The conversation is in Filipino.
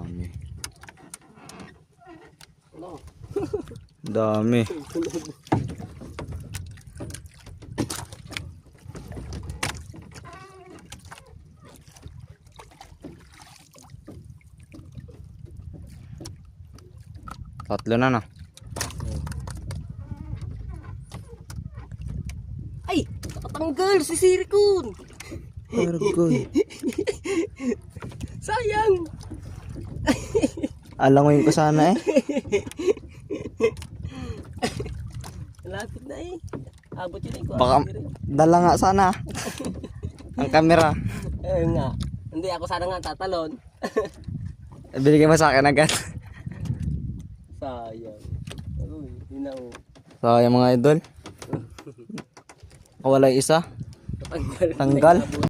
Dami. Dami. Tatlo na na. Ay! Nakatanggal si Sirikun! Argoy. Sayang! Alangoyin ko sana eh. Malapit na eh. Abot yun eh. Baka dala nga sana. Ang camera. Ayun nga. Hindi ako sana nga tatalon. Binigay mo sa akin agad. Sayang. Uy, yun na oh. Sayang mga idol. Kawalay isa. Tanggal. Tanggal.